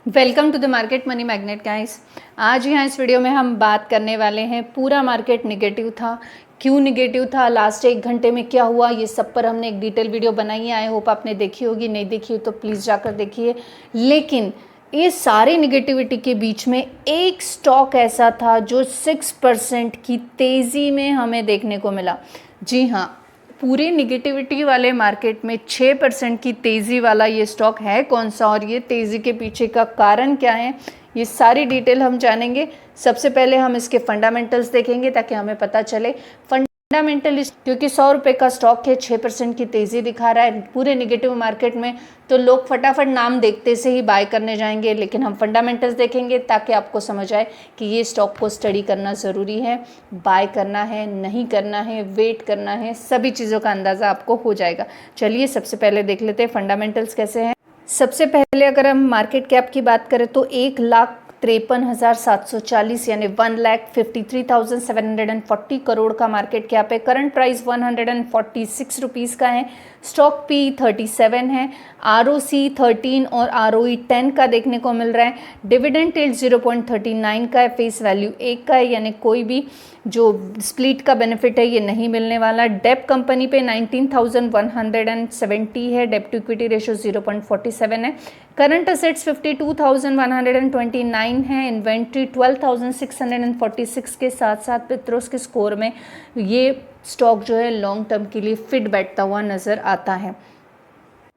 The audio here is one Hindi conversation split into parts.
Welcome to the market money magnet guys. आज यहाँ इस वीडियो में हम बात करने वाले हैं, पूरा मार्केट निगेटिव था, क्यों निगेटिव था, लास्ट 1 घंटे में क्या हुआ, ये सब पर हमने एक डिटेल वीडियो बनाई है। आई होप आपने देखी होगी, नहीं देखी हो तो प्लीज़ जाकर देखिए। लेकिन ये सारे निगेटिविटी के बीच में एक स्टॉक ऐसा था जो 6% की तेज़ी में हमें देखने को मिला। जी हाँ, पूरे निगेटिविटी वाले मार्केट में 6% की तेज़ी वाला ये स्टॉक है कौन सा, और ये तेज़ी के पीछे का कारण क्या है, ये सारी डिटेल हम जानेंगे। सबसे पहले हम इसके फंडामेंटल्स देखेंगे ताकि हमें पता चले फंडामेंटल, क्योंकि 100 रुपये का स्टॉक है, 6% की तेज़ी दिखा रहा है पूरे निगेटिव मार्केट में, तो लोग फटाफट नाम देखते से ही बाय करने जाएंगे। लेकिन हम फंडामेंटल्स देखेंगे ताकि आपको समझ आए कि ये स्टॉक को स्टडी करना ज़रूरी है, बाय करना है, नहीं करना है, वेट करना है, सभी चीज़ों का अंदाज़ा आपको हो जाएगा। चलिए सबसे पहले देख लेते हैं फंडामेंटल्स कैसे हैं। सबसे पहले अगर हम मार्केट कैप की बात करें तो 1,53,740 यानी 1,53,740 करोड़ का मार्केट कैप है। करंट प्राइस 146 रुपीज़ का है। स्टॉक पी 37 है। ROC 13 और ROE 10 का देखने को मिल रहा है। डिविडेंड यील्ड 0.39 का है। फेस वैल्यू 1 का है, यानी कोई भी जो स्प्लिट का बेनिफिट है ये नहीं मिलने वाला। डेप कंपनी पे 19,170 है। डेप टू इक्विटी रेशो 0.47 है। करंट असेट्स 52,129 है। इन्वेंट्री 12,646 के साथ साथ पित्रोस के स्कोर में ये स्टॉक जो है लॉन्ग टर्म के लिए फिट बैठता हुआ नज़र आता है।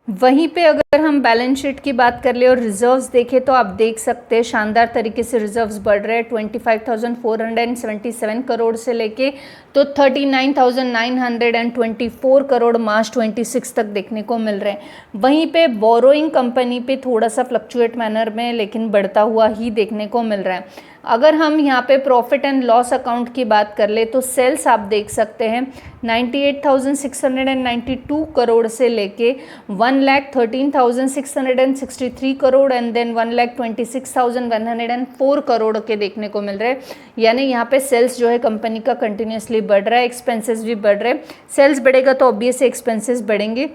वहीं पे अगर हम बैलेंस शीट की बात कर ले और रिजर्व्स देखें तो आप देख सकते हैं शानदार तरीके से रिजर्व्स बढ़ रहे हैं। 25,477 करोड़ से लेके तो 39,924 करोड़ मार्च 26 तक देखने को मिल रहे हैं। वहीं पे बोरोइंग कंपनी पे थोड़ा सा फ्लक्चुएट मैनर में लेकिन बढ़ता हुआ ही देखने को मिल रहा है। अगर हम यहाँ पे प्रॉफिट एंड लॉस अकाउंट की बात कर ले तो सेल्स आप देख सकते हैं 98,692 करोड़ से लेके 1,13,663 करोड़ एंड देन 1,26,104 करोड़ के देखने को मिल रहे हैं। यानी यहाँ पे सेल्स जो है कंपनी का कंटिन्यूसली बढ़ रहा है, एक्सपेंसेस भी बढ़ रहे हैं। सेल्स बढ़ेगा तो ऑब्वियसली एक्सपेंसेस बढ़ेंगे।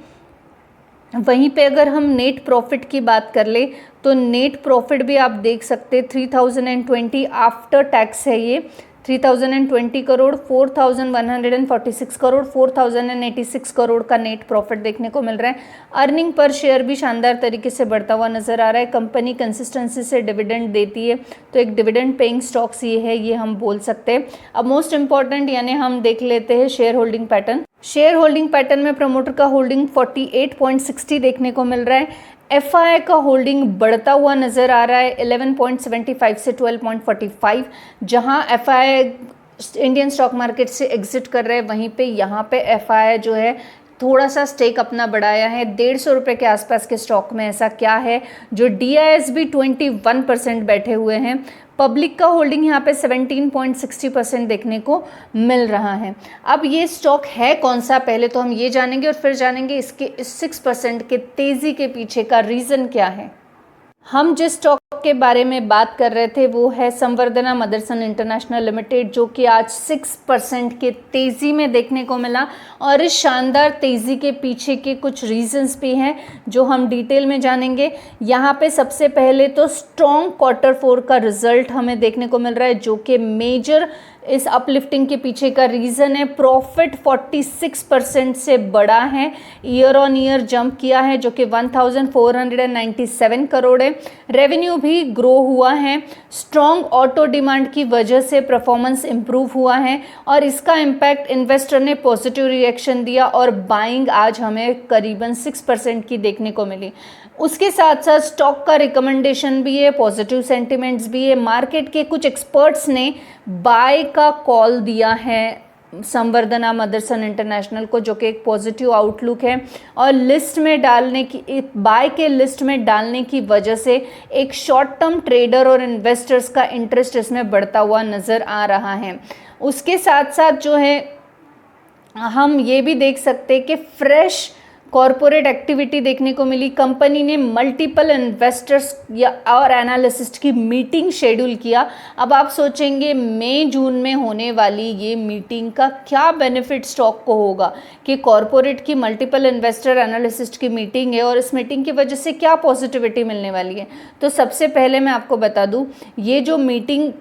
वहीं पे अगर हम नेट प्रॉफिट की बात कर ले तो नेट प्रॉफिट भी आप देख सकते 3020 आफ्टर टैक्स है, ये 3020 करोड़, 4146 करोड़, 4086 करोड़ का नेट प्रॉफिट देखने को मिल रहा है। अर्निंग पर शेयर भी शानदार तरीके से बढ़ता हुआ नजर आ रहा है। कंपनी कंसिस्टेंसी से डिविडेंड देती है तो एक डिविडेंड पेइंग स्टॉक्स ये है, ये हम बोल सकते हैं। अब मोस्ट इंपॉर्टेंट यानी हम देख लेते हैं share holding pattern. Share holding pattern में प्रमोटर का होल्डिंग 48.60 देखने को मिल रहा है। FII का होल्डिंग बढ़ता हुआ नज़र आ रहा है 11.75 से 12.45। जहां FII इंडियन स्टॉक मार्केट से एग्जिट कर रहे हैं वहीं पे यहाँ पे FII जो है थोड़ा सा स्टेक अपना बढ़ाया है। 150 रुपये के आसपास के स्टॉक में ऐसा क्या है जो DIS भी 21% बैठे हुए हैं। पब्लिक का होल्डिंग यहाँ पे 17.60% देखने को मिल रहा है। अब ये स्टॉक है कौन सा, पहले तो हम ये जानेंगे और फिर जानेंगे इसके 6% के तेज़ी के पीछे का रीज़न क्या है। हम जिस स्टॉक के बारे में बात कर रहे थे वो है संवर्धना मदरसन इंटरनेशनल लिमिटेड, जो कि आज 6% के तेज़ी में देखने को मिला। और इस शानदार तेज़ी के पीछे के कुछ रीजंस भी हैं जो हम डिटेल में जानेंगे। यहाँ पे सबसे पहले तो स्ट्रॉन्ग Q4 का रिजल्ट हमें देखने को मिल रहा है, जो कि मेजर इस अपलिफ्टिंग के पीछे का रीज़न है। प्रॉफिट 46% से बड़ा है, ईयर ऑन ईयर जंप किया है, जो कि 1,497 करोड़ है। रेवेन्यू भी ग्रो हुआ है। स्ट्रॉन्ग ऑटो डिमांड की वजह से परफॉर्मेंस इंप्रूव हुआ है और इसका इम्पैक्ट इन्वेस्टर ने पॉजिटिव रिएक्शन दिया और बाइंग आज हमें करीबन 6% की देखने को मिली। उसके साथ साथ स्टॉक का रिकमेंडेशन भी है, पॉजिटिव सेंटिमेंट्स भी है। मार्केट के कुछ एक्सपर्ट्स ने बाय का कॉल दिया है संवर्धना मदरसन इंटरनेशनल को, जो कि एक पॉजिटिव आउटलुक है। और लिस्ट में डालने की, बाय के लिस्ट में डालने की वजह से एक शॉर्ट टर्म ट्रेडर और इन्वेस्टर्स का इंटरेस्ट इसमें बढ़ता हुआ नज़र आ रहा है। उसके साथ साथ जो है हम ये भी देख सकते हैं कि फ्रेश कॉरपोरेट एक्टिविटी देखने को मिली। कंपनी ने मल्टीपल इन्वेस्टर्स या और एनालिसिस्ट की मीटिंग शेड्यूल किया। अब आप सोचेंगे मई जून में होने वाली ये मीटिंग का क्या बेनिफिट स्टॉक को होगा कि कॉरपोरेट की मल्टीपल इन्वेस्टर एनालिसिस्ट की मीटिंग है और इस मीटिंग की वजह से क्या पॉजिटिविटी मिलने वाली है। तो सबसे पहले मैं आपको बता दूं, ये जो मीटिंग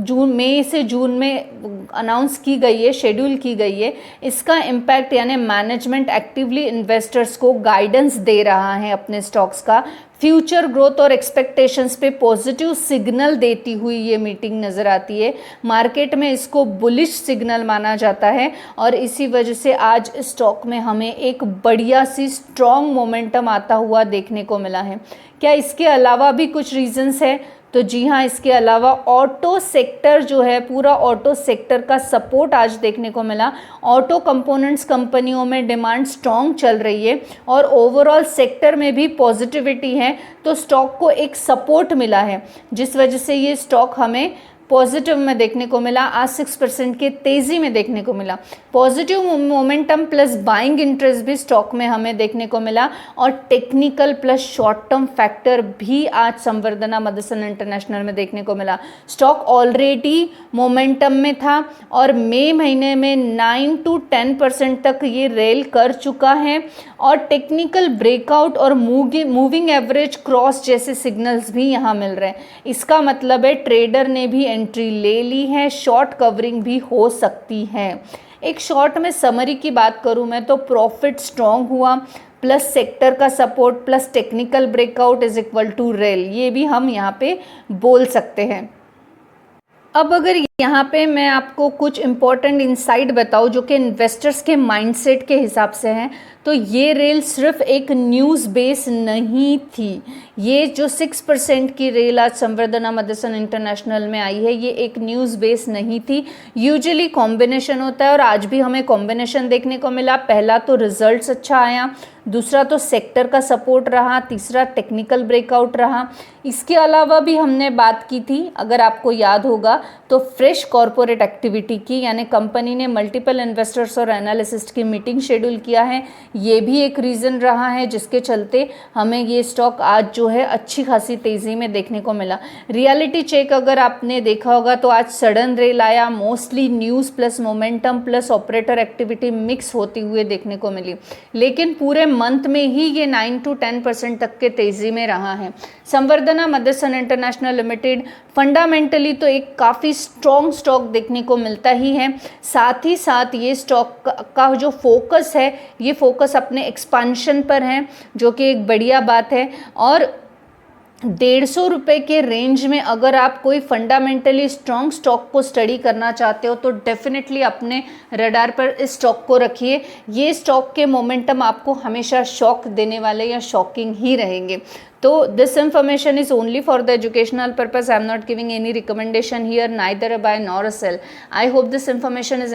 मई से जून में अनाउंस की गई है, शेड्यूल की गई है, इसका इम्पैक्ट यानी मैनेजमेंट एक्टिवली इन्वेस्टर्स को गाइडेंस दे रहा है अपने स्टॉक्स का, फ्यूचर ग्रोथ और एक्सपेक्टेशंस पे पॉजिटिव सिग्नल देती हुई ये मीटिंग नज़र आती है। मार्केट में इसको बुलिश सिग्नल माना जाता है और इसी वजह से आज स्टॉक में हमें एक बढ़िया सी स्ट्रॉन्ग मोमेंटम आता हुआ देखने को मिला है। क्या इसके अलावा भी कुछ रीजंस है? तो जी हाँ, इसके अलावा ऑटो सेक्टर जो है, पूरा ऑटो सेक्टर का सपोर्ट आज देखने को मिला। ऑटो कंपोनेंट्स कंपनियों में डिमांड स्ट्रॉन्ग चल रही है और ओवरऑल सेक्टर में भी पॉजिटिविटी है, तो स्टॉक को एक सपोर्ट मिला है जिस वजह से ये स्टॉक हमें पॉजिटिव में देखने को मिला। आज 6% की तेज़ी में देखने को मिला। Positive momentum plus buying interest भी स्टॉक में हमें देखने को मिला और technical plus short term factor भी आज संवर्धना मदरसन इंटरनेशनल में देखने को मिला। स्टॉक ऑलरेडी मोमेंटम में था और मई महीने में 9 to 10% तक ये रेल कर चुका है और टेक्निकल ब्रेकआउट और मूविंग एवरेज क्रॉस जैसे सिग्नल्स भी यहाँ मिल रहे हैं। इसका मतलब है ट्रेडर ने भी एंट्री ले ली है, शॉर्ट कवरिंग भी हो सकती है। एक शॉर्ट में समरी की बात करूं मैं तो प्रॉफिट स्ट्रॉन्ग हुआ, प्लस सेक्टर का support plus technical breakout is equal to rail, ये भी हम यहाँ पे बोल सकते हैं। अब अगर यहाँ पे मैं आपको कुछ इम्पॉर्टेंट इंसाइट बताऊँ जो कि इन्वेस्टर्स के माइंडसेट के हिसाब से हैं, तो ये रेल सिर्फ एक न्यूज़ बेस नहीं थी। ये जो 6% की रेल आज संवर्धना मदरसन इंटरनेशनल में आई है, ये एक न्यूज़ बेस नहीं थी। यूजुअली कॉम्बिनेशन होता है और आज भी हमें कॉम्बिनेशन देखने को मिला। पहला तो रिजल्ट्स अच्छा आया, दूसरा तो सेक्टर का सपोर्ट रहा, तीसरा टेक्निकल ब्रेकआउट रहा। इसके अलावा भी हमने बात की थी, अगर आपको याद होगा तो फ्रेश कॉरपोरेट एक्टिविटी की, यानी कंपनी ने मल्टीपल इन्वेस्टर्स और एनालिसिस्ट की मीटिंग शेड्यूल किया है। ये भी एक रीज़न रहा है जिसके चलते हमें ये स्टॉक आज जो है अच्छी खासी तेज़ी में देखने को मिला। रियलिटी चेक अगर आपने देखा होगा तो आज सडन रेल आया, mostly news plus momentum plus operator activity mix होती हुए देखने को मिली, लेकिन पूरे मंथ में ही ये 9 to 10% तक के तेज़ी में रहा है। संवर्धना मदरसन इंटरनेशनल लिमिटेड फंडामेंटली तो एक काफ़ी स्ट्रॉन्ग स्टॉक देखने को मिलता ही है, साथ ही साथ ये स्टॉक का जो फोकस है, ये फोकस अपने एक्सपांशन पर है, जो कि एक बढ़िया बात है। और 150 रुपये के रेंज में अगर आप कोई फंडामेंटली स्ट्रॉन्ग स्टॉक को स्टडी करना चाहते हो तो डेफिनेटली अपने रडार पर इस स्टॉक को रखिए। ये स्टॉक के मोमेंटम आपको हमेशा शॉक देने वाले या शॉकिंग ही रहेंगे। तो this information is only for the educational purpose. I am not giving any recommendation here, neither a buy nor a sell. I hope this information is